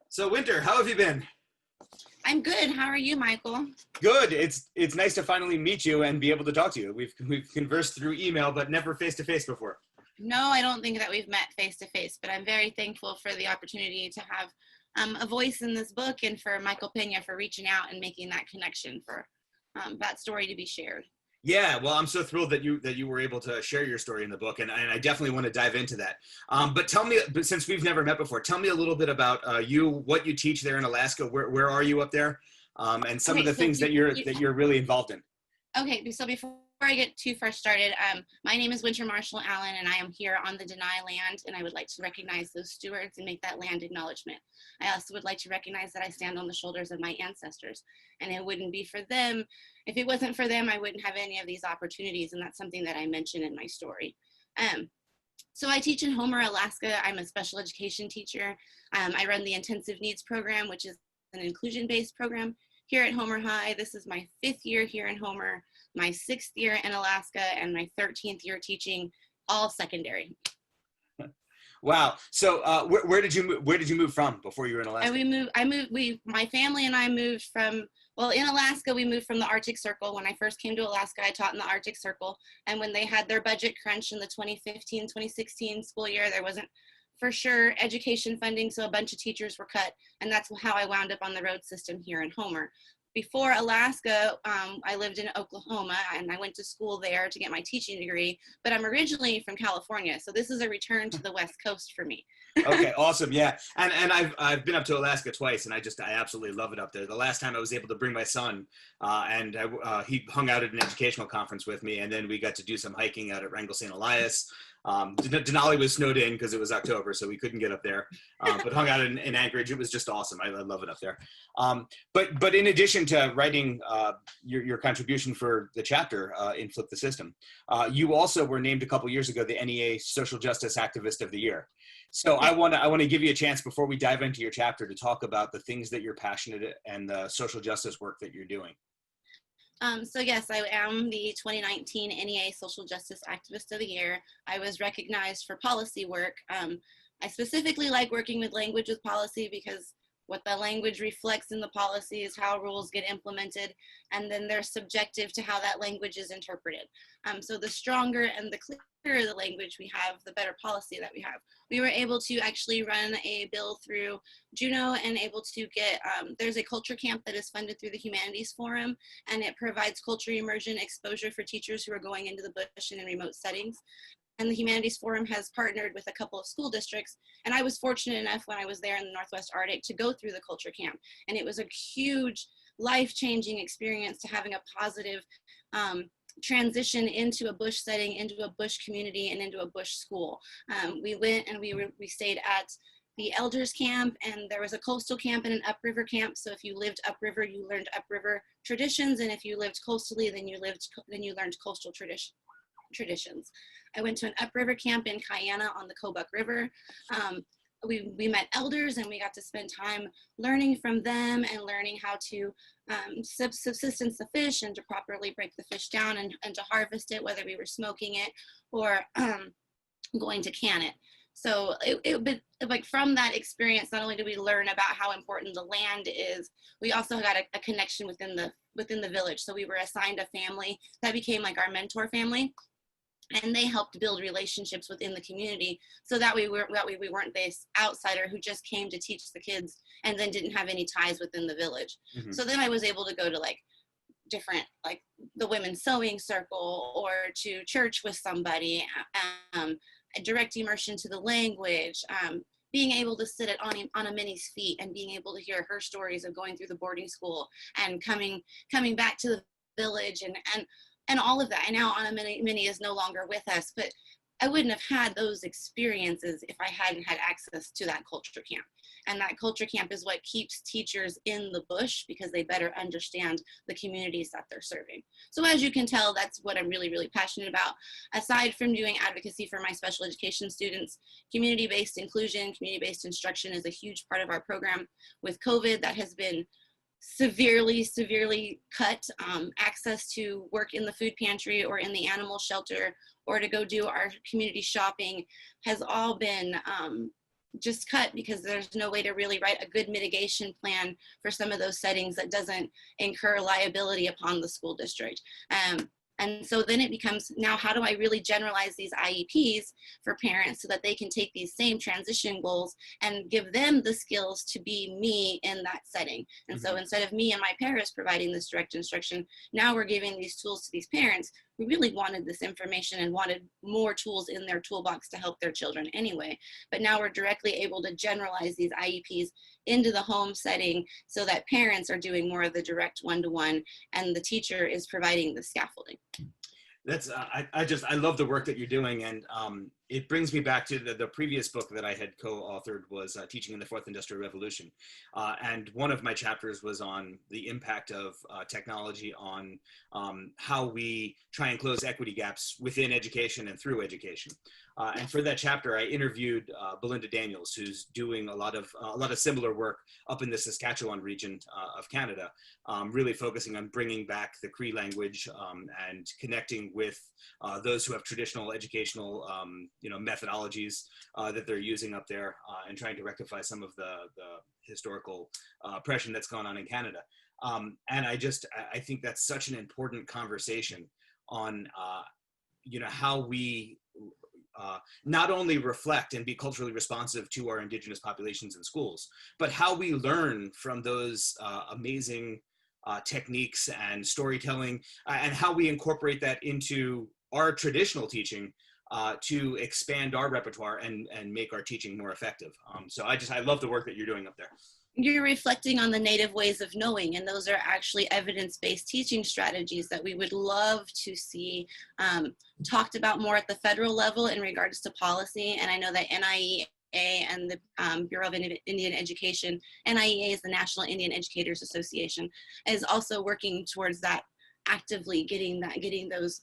So Winter, how have you been? I'm good. How are you, Michael? Good. It's nice to finally meet you and be able to talk to you. We've conversed through email, but never face to face before. No, I don't think that we've met face to face, but I'm very thankful for the opportunity to have a voice in this book, and for Michael Pena for reaching out and making that connection for that story to be shared. Yeah, well, I'm so thrilled that you were able to share your story in the book, and I definitely want to dive into that. But tell me, but since we've never met before, tell me a little bit about you, what you teach there in Alaska. Where are you up there, and some of Okay, the things that you're really involved in. Okay, so before I get too far started, my name is Winter Marshall Allen, and I am here on the denied land, and I would like to recognize those stewards and make that land acknowledgement. I also would like to recognize that I stand on the shoulders of my ancestors, and it wouldn't be for them. If it wasn't for them, I wouldn't have any of these opportunities, and that's something that I mention in my story. So I teach in Homer, Alaska. I'm a special education teacher. I run the intensive needs program, which is an inclusion-based program here at Homer High. This is my 5th year here in Homer, my 6th year in Alaska, and my 13th year teaching all secondary. Wow. So where did you move from before you were in Alaska? And my family and I moved from, well, in Alaska, we moved from the Arctic Circle. When I first came to Alaska, I taught in the Arctic Circle. And when they had their budget crunch in the 2015-2016 school year, there wasn't for sure education funding, so a bunch of teachers were cut, and that's how I wound up on the road system here in Homer. Before Alaska, I lived in Oklahoma, and I went to school there to get my teaching degree, but I'm originally from California, so this is a return to the West Coast for me. Okay, awesome. Yeah. And I've been up to Alaska twice, and I absolutely love it up there. The last time I was able to bring my son, and he hung out at an educational conference with me, and then we got to do some hiking out at Wrangell St. Elias. Denali was snowed in because it was October, so we couldn't get up there, but hung out in Anchorage. It was just awesome. I love it up there. But in addition to writing your contribution for the chapter in Flip the System, you also were named a couple years ago the NEA Social Justice Activist of the Year. So I want to give you a chance before we dive into your chapter to talk about the things that you're passionate and the social justice work that you're doing. So yes, I am the 2019 NEA Social Justice Activist of the Year. I was recognized for policy work. I specifically like working with language with policy because what the language reflects in the policy is how rules get implemented, and then they're subjective to how that language is interpreted. So the stronger and the clearer the language we have, the better policy that we have. We were able to actually run a bill through Juneau and able to get, there's a culture camp that is funded through the Humanities Forum, and it provides culture immersion exposure for teachers who are going into the bush and in remote settings. And the Humanities Forum has partnered with a couple of school districts. And I was fortunate enough when I was there in the Northwest Arctic to go through the culture camp. And it was a huge life-changing experience to having a positive transition into a bush setting, into a bush community, and into a bush school. We went and we stayed at the elders camp, and there was a coastal camp and an upriver camp. So if you lived upriver, you learned upriver traditions. And if you lived coastally, then you learned coastal traditions. I went to an upriver camp in Kayana on the Kobuk River. We met elders, and we got to spend time learning from them and learning how to subsistence the fish and to properly break the fish down and to harvest it, whether we were smoking it or going to can it. So like from that experience, not only did we learn about how important the land is, we also got a connection within the village. So we were assigned a family that became like our mentor family. And they helped build relationships within the community, so that we weren't this outsider who just came to teach the kids and then didn't have any ties within the village. Mm-hmm. So then I was able to go to like different, like the women's sewing circle or to church with somebody, a direct immersion to the language, being able to sit at Anna Minnie's feet and being able to hear her stories of going through the boarding school and coming back to the village and all of that. And now Anna Minnie is no longer with us, but I wouldn't have had those experiences if I hadn't had access to that culture camp. And that culture camp is what keeps teachers in the bush because they better understand the communities that they're serving. So as you can tell, that's what I'm really, really passionate about. Aside from doing advocacy for my special education students, community-based inclusion, community-based instruction is a huge part of our program. With COVID, that has been severely cut. Access to work in the food pantry or in the animal shelter or to go do our community shopping has all been just cut because there's no way to really write a good mitigation plan for some of those settings that doesn't incur liability upon the school district. And so then it becomes, now how do I really generalize these IEPs for parents so that they can take these same transition goals and give them the skills to be me in that setting? And so instead of me and my parents providing this direct instruction, now we're giving these tools to these parents who really wanted this information and wanted more tools in their toolbox to help their children anyway. But now we're directly able to generalize these IEPs into the home setting so that parents are doing more of the direct one-to-one and the teacher is providing the scaffolding. That's I love the work that you're doing, and it brings me back to the previous book that I had co-authored was Teaching in the Fourth Industrial Revolution, and one of my chapters was on the impact of technology on how we try and close equity gaps within education and through education. And for that chapter, I interviewed Belinda Daniels, who's doing a lot of similar work up in the Saskatchewan region of Canada, really focusing on bringing back the Cree language and connecting with those who have traditional educational methodologies that they're using up there, and trying to rectify some of the historical oppression that's gone on in Canada. And I think that's such an important conversation on how we not only reflect and be culturally responsive to our Indigenous populations in schools, but how we learn from those amazing techniques and storytelling, and how we incorporate that into our traditional teaching to expand our repertoire and make our teaching more effective. So I love the work that you're doing up there. You're reflecting on the native ways of knowing, and those are actually evidence-based teaching strategies that we would love to see talked about more at the federal level in regards to policy. And I know that NIEA and the Bureau of Indian Education, NIEA is the National Indian Educators Association, is also working towards that, actively getting those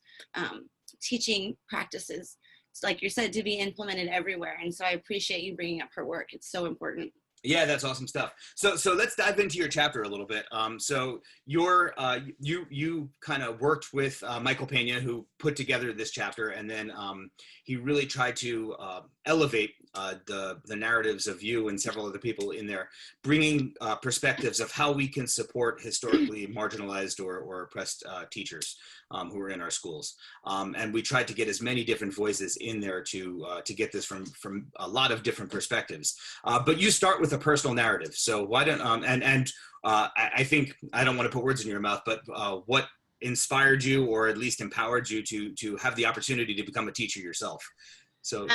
teaching practices, like you said, to be implemented everywhere. And so I appreciate you bringing up her work. It's so important. Yeah, that's awesome stuff. So let's dive into your chapter a little bit. So you kind of worked with Michael Pena, who put together this chapter, and then he really tried to elevate the narratives of you and several other people in there, bringing perspectives of how we can support historically marginalized or oppressed teachers who are in our schools. And we tried to get as many different voices in there to get this from a lot of different perspectives. But you start with a personal narrative. So why don't, I think, I don't want to put words in your mouth, but what inspired you, or at least empowered you to have the opportunity to become a teacher yourself? So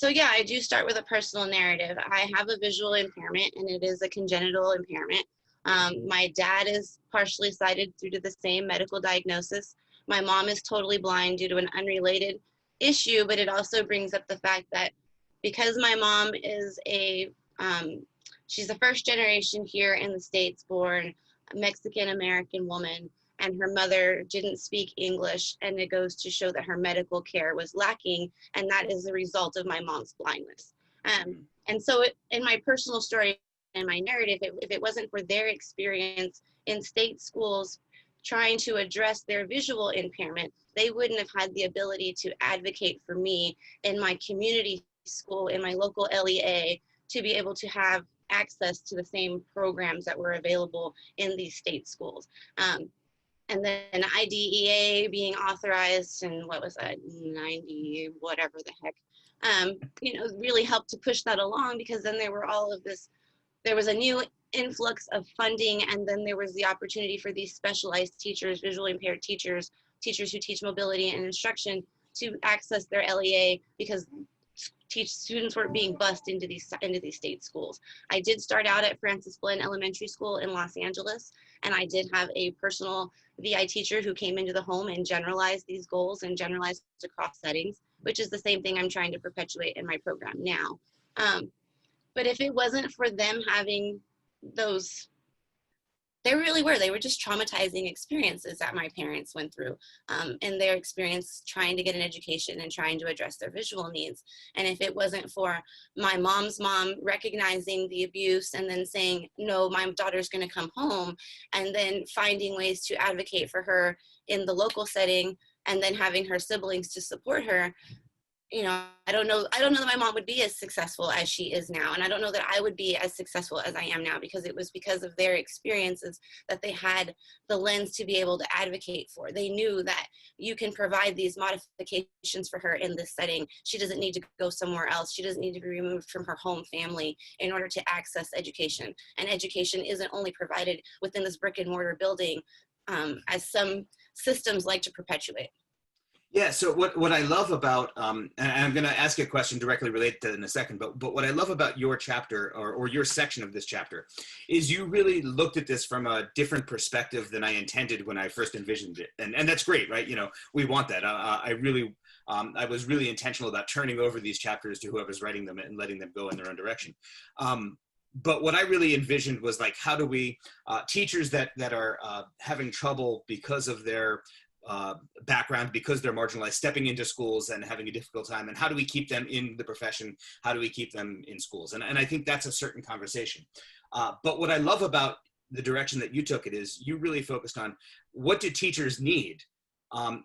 yeah, I do start with a personal narrative. I have a visual impairment, and it is a congenital impairment. My dad is partially sighted due to the same medical diagnosis. My mom is totally blind due to an unrelated issue, but it also brings up the fact that because my mom is she's a first generation here in the States born Mexican-American woman, and her mother didn't speak English, and it goes to show that her medical care was lacking, and that is the result of my mom's blindness. And so in my personal story and my narrative, if it wasn't for their experience in state schools trying to address their visual impairment, they wouldn't have had the ability to advocate for me in my community school, in my local LEA, to be able to have access to the same programs that were available in these state schools. And then IDEA being authorized in, what was that, 90, whatever the heck, really helped to push that along, because then there was a new influx of funding, and then there was the opportunity for these specialized teachers, visually impaired teachers who teach mobility and instruction, to access their LEA, because students weren't being bused into these state schools. I did start out at Francis Glenn Elementary School in Los Angeles, and I did have a personal VI teacher who came into the home and generalized these goals and generalized across settings, which is the same thing I'm trying to perpetuate in my program now. But if it wasn't for them having those, they were just traumatizing experiences that my parents went through in their experience trying to get an education and trying to address their visual needs. And if it wasn't for my mom's mom recognizing the abuse and then saying, no, my daughter's going to come home, and then finding ways to advocate for her in the local setting, and then having her siblings to support her, I don't know that my mom would be as successful as she is now. And I don't know that I would be as successful as I am now, because it was because of their experiences that they had the lens to be able to advocate for. They knew that you can provide these modifications for her in this setting. She doesn't need to go somewhere else. She doesn't need to be removed from her home family in order to access education. And education isn't only provided within this brick and mortar building, as some systems like to perpetuate. Yeah, so what I love about, and I'm going to ask you a question directly related to it in a second, but what I love about your chapter, or your section of this chapter, is you really looked at this from a different perspective than I intended when I first envisioned it. And that's great, right? We want that. I was really intentional about turning over these chapters to whoever's writing them and letting them go in their own direction. But what I really envisioned was, like, how do we, teachers that are having trouble because of their background, because they're marginalized, stepping into schools and having a difficult time, and how do we keep them in the profession? How do we keep them in schools? And I think that's a certain conversation. But what I love about the direction that you took it is you really focused on, what do teachers need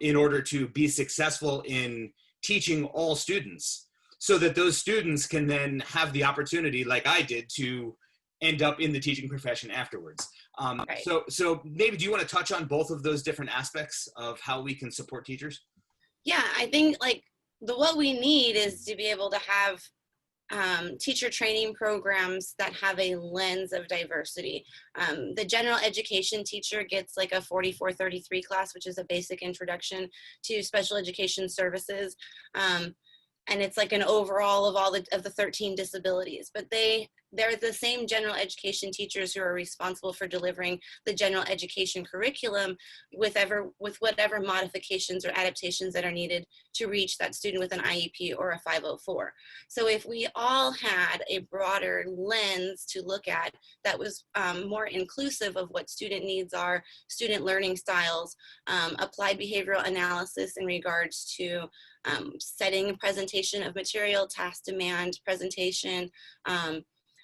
in order to be successful in teaching all students, so that those students can then have the opportunity, like I did, to end up in the teaching profession afterwards. Right. So maybe, do you want to touch on both of those different aspects of how we can support teachers? Yeah, I think like what we need is to be able to have teacher training programs that have a lens of diversity. The general education teacher gets like a 4433 class, which is a basic introduction to special education services. And it's like an overall of all of the 13 disabilities, but they're the same general education teachers who are responsible for delivering the general education curriculum with whatever modifications or adaptations that are needed to reach that student with an IEP or a 504. So if we all had a broader lens to look at that was more inclusive of what student needs are, student learning styles, applied behavioral analysis in regards to setting presentation of material, task demand, presentation,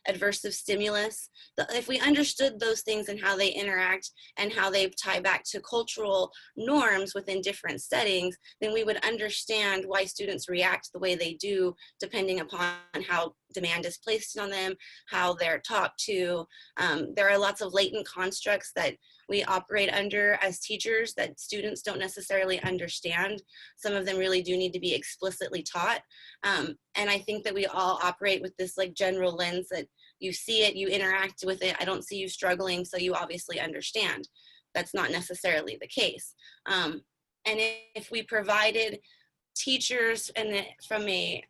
adversive stimulus. If we understood those things and how they interact and how they tie back to cultural norms within different settings, then we would understand why students react the way they do, depending upon how demand is placed on them, how they're talked to. There are lots of latent constructs that we operate under as teachers that students don't necessarily understand. Some of them really do need to be explicitly taught. And I think that we all operate with this like general lens that you see it, you interact with it. I don't see you struggling, so you obviously understand. That's not necessarily the case. And if we provided teachers, and from a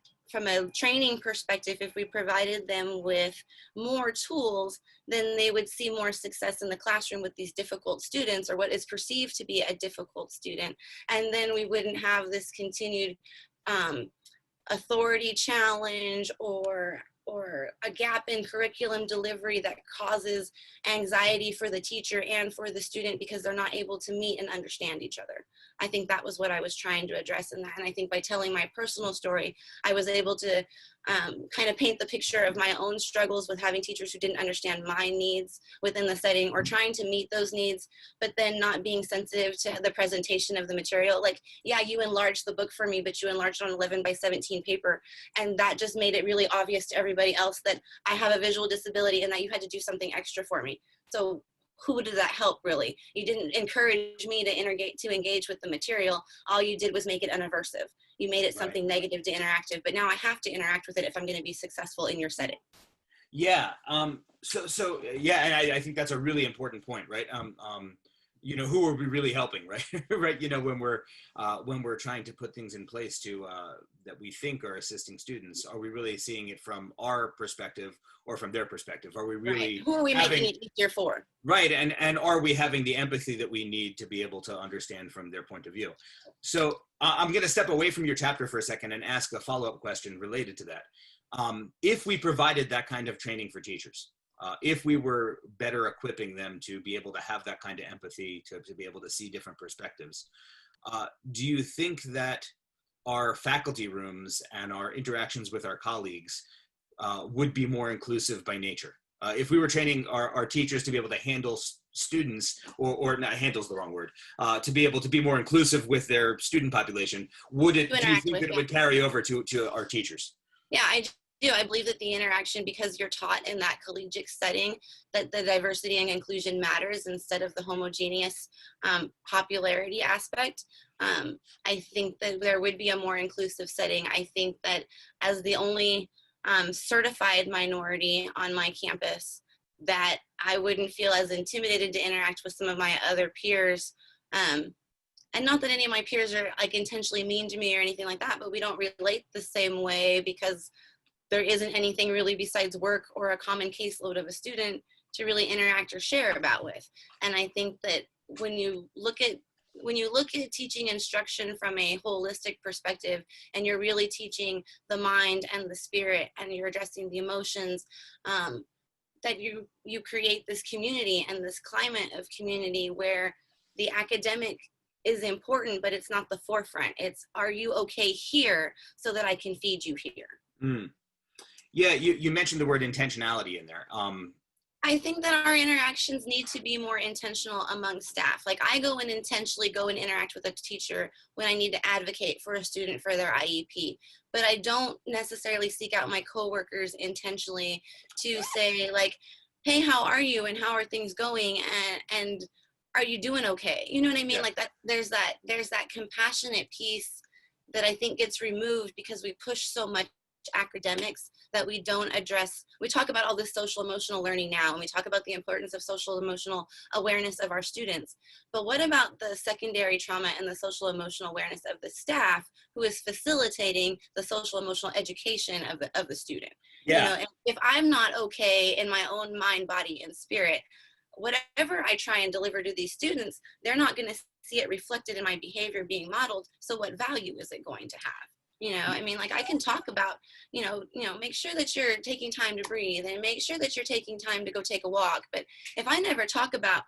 training perspective, if we provided them with more tools, then they would see more success in the classroom with these difficult students, or what is perceived to be a difficult student. And then we wouldn't have this continued authority challenge or a gap in curriculum delivery that causes anxiety for the teacher and for the student because they're not able to meet and understand each other. I think that was what I was trying to address in that. And I think by telling my personal story, I was able to kind of paint the picture of my own struggles with having teachers who didn't understand my needs within the setting, or trying to meet those needs, but then not being sensitive to the presentation of the material. Like, yeah, you enlarged the book for me, but you enlarged on 11 by 17 paper. And that just made it really obvious to everybody else that I have a visual disability and that you had to do something extra for me. So who did that help, really? You didn't encourage me to engage with the material. All you did was make it unaversive. You made it something negative to interactive, but now I have to interact with it if I'm going to be successful in your setting. Yeah. So yeah, and I think that's a really important point, right? Who are we really helping, right? Right. When we're trying to put things in place to that we think are assisting students, are we really seeing it from our perspective or from their perspective? Are we really Who are we making it easier for? Right, and are we having the empathy that we need to be able to understand from their point of view? So I'm going to step away from your chapter for a second and ask a follow-up question related to that. If we provided that kind of training for teachers, if we were better equipping them to be able to have that kind of empathy, to be able to see different perspectives, do you think that our faculty rooms and our interactions with our colleagues would be more inclusive by nature? if we were training our teachers to be able to handle students, or not, handle's the wrong word, to be able to be more inclusive with their student population, do you think that it would carry over to our teachers? Yeah, I do. I believe that the interaction, because you're taught in that collegiate setting, that the diversity and inclusion matters instead of the homogeneous popularity aspect. I think that there would be a more inclusive setting. I think that as the only certified minority on my campus, that I wouldn't feel as intimidated to interact with some of my other peers. And not that any of my peers are like intentionally mean to me or anything like that, but we don't relate the same way because there isn't anything really besides work or a common caseload of a student to really interact or share about with. And I think that when you look at teaching instruction from a holistic perspective, and you're really teaching the mind and the spirit, and you're addressing the emotions, that you create this community and this climate of community where the academic is important, but it's not the forefront. It's, are you okay here so that I can feed you here? Mm. Yeah, you mentioned the word intentionality in there. I think that our interactions need to be more intentional among staff. Like, I go and intentionally go and interact with a teacher when I need to advocate for a student for their IEP, but I don't necessarily seek out my coworkers intentionally to say, like, hey, how are you and how are things going, and are you doing okay? You know what I mean? Yeah. Like that, there's that compassionate piece that I think gets removed because we push so much academics that we don't address. We talk about all this social emotional learning now, and we talk about the importance of social emotional awareness of our students. But what about the secondary trauma and the social emotional awareness of the staff who is facilitating the social emotional education of the student? Yeah. You know, if I'm not okay in my own mind, body, and spirit, whatever I try and deliver to these students, they're not going to see it reflected in my behavior being modeled. So what value is it going to have? You know, I mean, like, I can talk about, you know, make sure that you're taking time to breathe and make sure that you're taking time to go take a walk. But if I never talk about,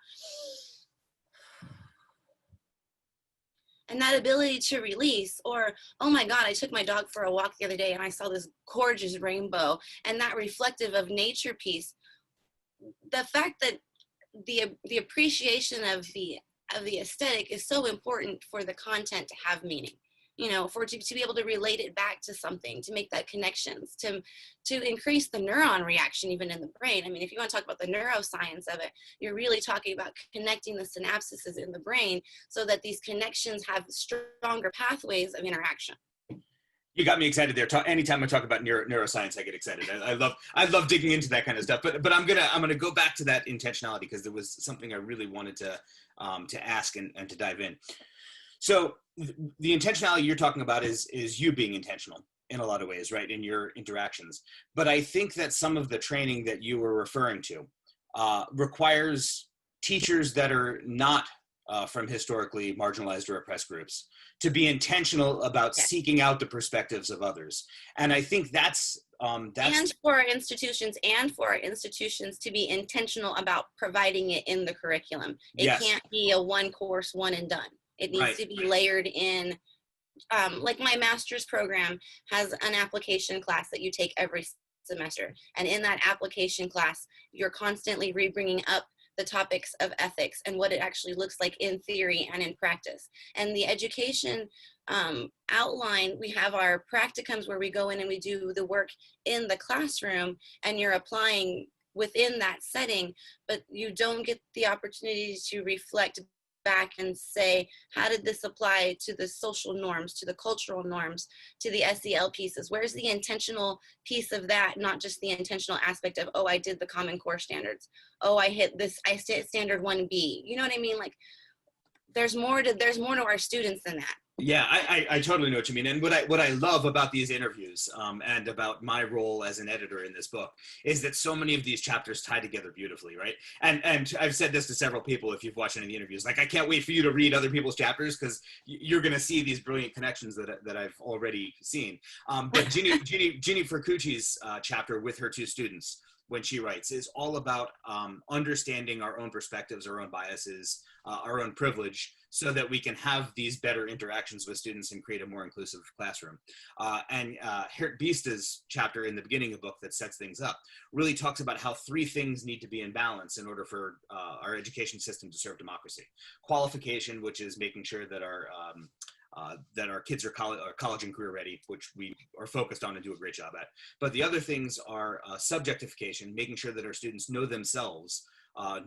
and that ability to release, or, oh my God, I took my dog for a walk the other day and I saw this gorgeous rainbow, and that reflective of nature piece, the fact that the appreciation of the aesthetic is so important for the content to have meaning, you know, for to be able to relate it back to something, to make that connections, to increase the neuron reaction even in the brain. I mean, if you want to talk about the neuroscience of it, you're really talking about connecting the synapses in the brain so that these connections have stronger pathways of interaction. You got me excited there. Anytime I talk about neuroscience, I get excited. I love digging into that kind of stuff. But I'm gonna go back to that intentionality because there was something I really wanted to ask and to dive in. So the intentionality you're talking about is you being intentional in a lot of ways, right, in your interactions. But I think that some of the training that you were referring to requires teachers that are not from historically marginalized or oppressed groups to be intentional about seeking out the perspectives of others. And I think that's and for our institutions to be intentional about providing it in the curriculum. It can't be a one course, one and done. It needs to be layered in. Like my master's program has an application class that you take every semester. And in that application class, you're constantly rebringing up the topics of ethics and what it actually looks like in theory and in practice. And the education outline, we have our practicums where we go in and we do the work in the classroom, and you're applying within that setting, but you don't get the opportunity to reflect back and say, how did this apply to the social norms, to the cultural norms, to the SEL pieces? Where's the intentional piece of that, not just the intentional aspect of, oh, I did the Common Core standards. Oh, I hit this, I hit standard 1B. You know what I mean? Like, there's more to our students than that. Yeah, I totally know what you mean. And what I love about these interviews and about my role as an editor in this book is that so many of these chapters tie together beautifully, right? And I've said this to several people if you've watched any of the interviews, like, I can't wait for you to read other people's chapters because you're going to see these brilliant connections that I've already seen. But Ginny Fercucci's chapter with her two students, when she writes, is all about understanding our own perspectives, our own biases, our own privilege, so that we can have these better interactions with students and create a more inclusive classroom. And Geert Biesta's chapter in the beginning of the book that sets things up really talks about how three things need to be in balance in order for our education system to serve democracy. Qualification, which is making sure that our kids are college and career ready, which we are focused on and do a great job at. But the other things are subjectification, making sure that our students know themselves,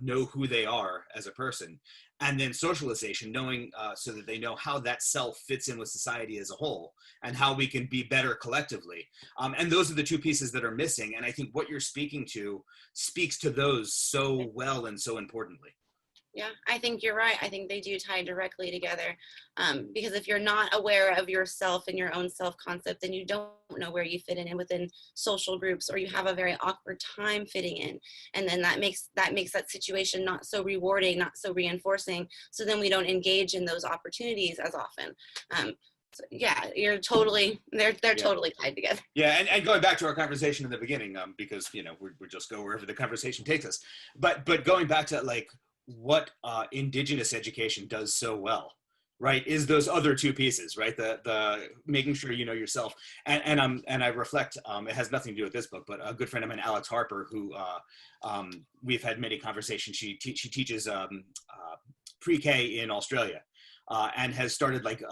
know who they are as a person, and then socialization, knowing so that they know how that self fits in with society as a whole and how we can be better collectively. And those are the two pieces that are missing. And I think what you're speaking to speaks to those so well and so importantly. Yeah, I think you're right. I think they do tie directly together, because if you're not aware of yourself and your own self-concept, then you don't know where you fit in within social groups, or you have a very awkward time fitting in, and then that makes that situation not so rewarding, not so reinforcing. So then we don't engage in those opportunities as often. So yeah, they're totally tied together. Yeah, and going back to our conversation in the beginning, because we just go wherever the conversation takes us. But going back to like what Indigenous education does so well, right, is those other two pieces, right? The making sure you know yourself, and I reflect. It has nothing to do with this book, but a good friend of mine, Alex Harper, who we've had many conversations. She teaches pre-K in Australia. And has started like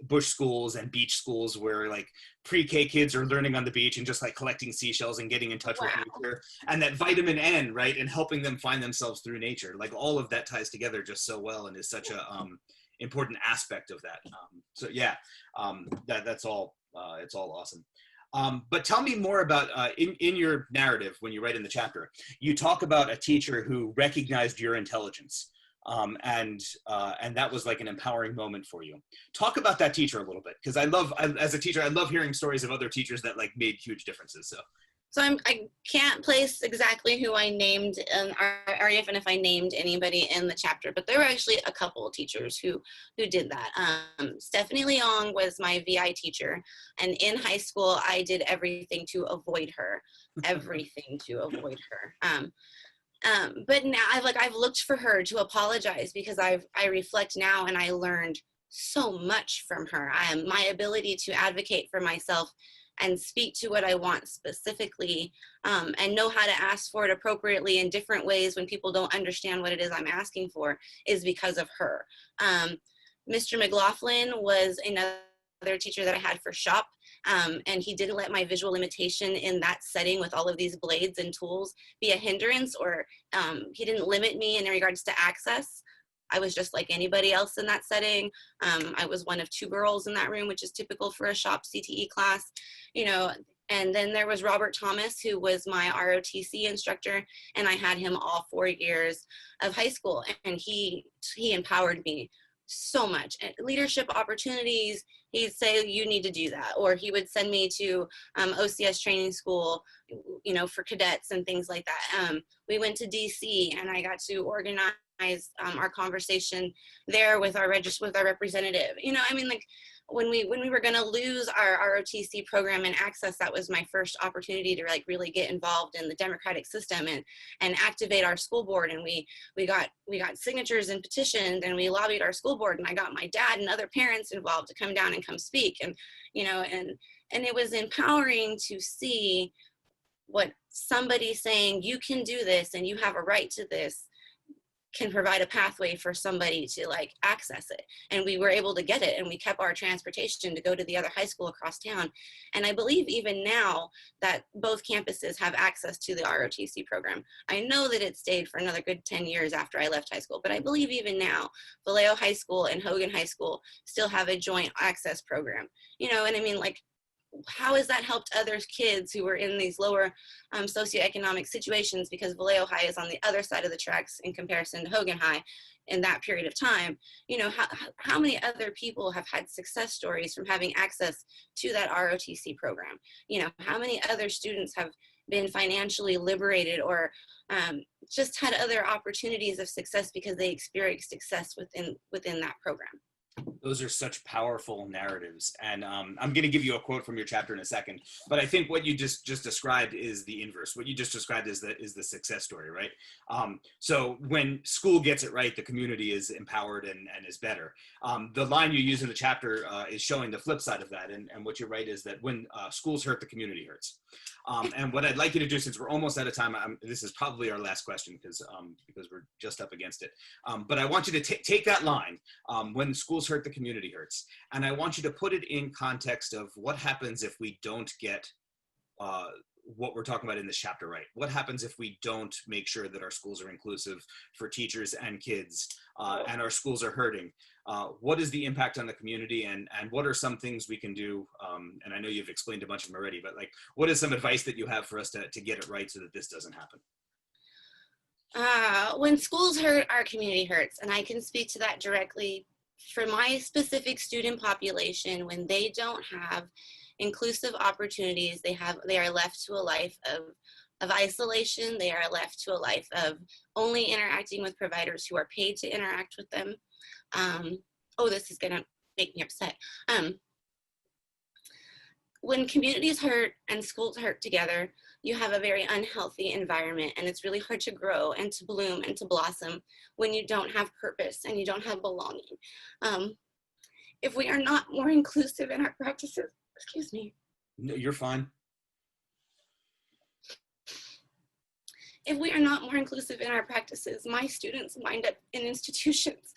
bush schools and beach schools where like pre-K kids are learning on the beach and just like collecting seashells and getting in touch with nature, and that vitamin N, right, and helping them find themselves through nature. Like all of that ties together just so well and is such a important aspect of that. So yeah, that's all. It's all awesome. But tell me more about, in your narrative, when you write in the chapter, you talk about a teacher who recognized your intelligence. And that was like an empowering moment for you. Talk about that teacher a little bit, because as a teacher, I love hearing stories of other teachers that like made huge differences. So I can't place exactly who I named, or even if I named anybody in the chapter, but there were actually a couple of teachers who did that. Stephanie Leong was my VI teacher, and in high school, I did everything to avoid her, but now I've looked for her to apologize, because I reflect now and I learned so much from her. My ability to advocate for myself and speak to what I want specifically, and know how to ask for it appropriately in different ways when people don't understand what it is I'm asking for, is because of her. Mr. McLaughlin was another teacher that I had for shop. And he didn't let my visual limitation in that setting with all of these blades and tools be a hindrance, or he didn't limit me in regards to access. I was just like anybody else in that setting. I was one of two girls in that room, which is typical for a shop CTE class, And then there was Robert Thomas, who was my ROTC instructor, and I had him all 4 years of high school, and he empowered me so much. And leadership opportunities, he'd say, you need to do that. Or he would send me to OCS training school, for cadets and things like that. We went to DC, and I got to organize our conversation there with our representative. When we were going to lose our ROTC program and access, that was my first opportunity to like really get involved in the democratic system and activate our school board. And we got signatures and petitions, and we lobbied our school board, and I got my dad and other parents involved to come down and come speak. And it was empowering to see what somebody saying, you can do this and you have a right to this, can provide a pathway for somebody to like access it. And we were able to get it, and we kept our transportation to go to the other high school across town. And I believe even now that both campuses have access to the ROTC program. I know that it stayed for another good 10 years after I left high school, but I believe even now Vallejo High School and Hogan High School still have a joint access program. How has that helped other kids who were in these lower socioeconomic situations, because Vallejo High is on the other side of the tracks in comparison to Hogan High in that period of time? How many other people have had success stories from having access to that ROTC program? How many other students have been financially liberated, or just had other opportunities of success because they experienced success within that program? Those are such powerful narratives. And I'm going to give you a quote from your chapter in a second. But I think what you just described is the inverse. What you just described is the success story, right? So when school gets it right, the community is empowered and is better. The line you use in the chapter is showing the flip side of that. And what you write is that when schools hurt, the community hurts. And what I'd like you to do, since we're almost out of time, this is probably our last question because we're just up against it. But I want you to take that line, when schools hurt, the community hurts. And I want you to put it in context of what happens if we don't get what we're talking about in this chapter right. What happens if we don't make sure that our schools are inclusive for teachers and kids, and our schools are hurting? What is the impact on the community, and what are some things we can do? And I know you've explained a bunch of them already, but like, what is some advice that you have for us to get it right so that this doesn't happen? When schools hurt, our community hurts. And I can speak to that directly for my specific student population. When they don't have inclusive opportunities, they are left to a life of isolation. They are left to a life of only interacting with providers who are paid to interact with them. Oh, this is gonna make me upset. When communities hurt and schools hurt together, you have a very unhealthy environment, and it's really hard to grow and to bloom and to blossom when you don't have purpose and you don't have belonging. If we are not more inclusive in our practices, excuse me. No, you're fine. If we are not more inclusive in our practices, my students wind up in institutions.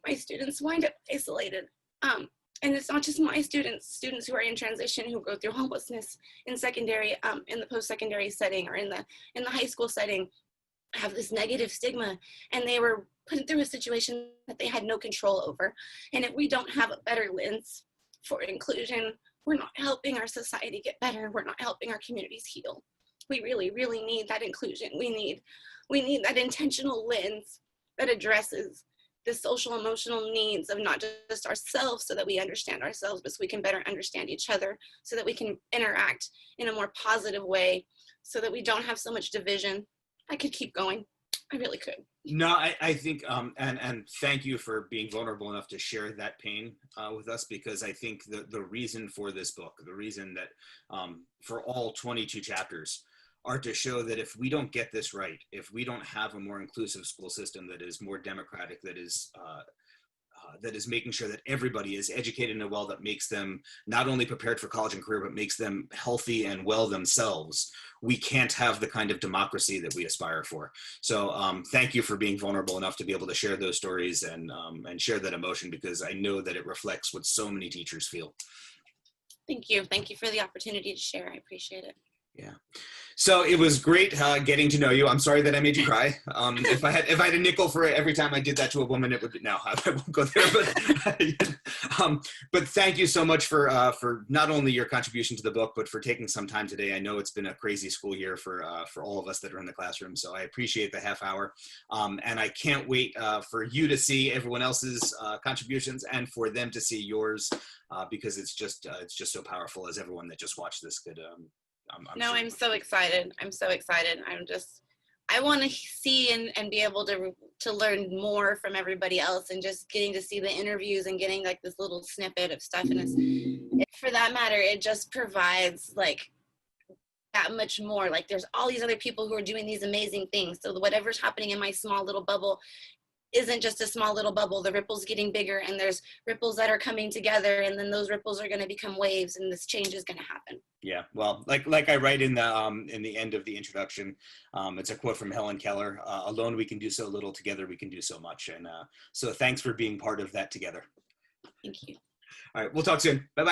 My students wind up isolated. And it's not just my students who are in transition, who go through homelessness in secondary, in the post-secondary setting, or in the high school setting, have this negative stigma, and they were put through a situation that they had no control over. And if we don't have a better lens for inclusion, we're not helping our society get better. We're not helping our communities heal. We really, really need that inclusion. We need that intentional lens that addresses the social emotional needs of not just ourselves, so that we understand ourselves, but so we can better understand each other, so that we can interact in a more positive way, so that we don't have so much division. I could keep going. I really could. No, I think, and thank you for being vulnerable enough to share that pain with us, because I think the reason for this book, the reason that for all 22 chapters, are to show that if we don't get this right, if we don't have a more inclusive school system that is more democratic, that is making sure that everybody is educated in a way that makes them not only prepared for college and career, but makes them healthy and well themselves, we can't have the kind of democracy that we aspire for. So thank you for being vulnerable enough to be able to share those stories and share that emotion, because I know that it reflects what so many teachers feel. Thank you. Thank you for the opportunity to share. I appreciate it. Yeah. So it was great getting to know you. I'm sorry that I made you cry. If I had a nickel for every time I did that to a woman, it would be, no, I won't go there. But thank you so much for not only your contribution to the book, but for taking some time today. I know it's been a crazy school year for all of us that are in the classroom. So I appreciate the half hour. And I can't wait for you to see everyone else's contributions and for them to see yours, because it's just so powerful, as everyone that just watched this could. I'm so excited. I'm so excited. I want to see and be able to learn more from everybody else, and just getting to see the interviews and getting like this little snippet of stuff. And for that matter, it just provides like that much more. Like there's all these other people who are doing these amazing things. So whatever's happening in my small little bubble isn't just a small little bubble. The ripple's getting bigger, and there's ripples that are coming together, and then those ripples are going to become waves, and this change is going to happen. Yeah, well, like I write in the end of the introduction, it's a quote from Helen Keller: "Alone we can do so little; together we can do so much." And so, thanks for being part of that together. Thank you. All right, we'll talk soon. Bye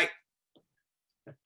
bye.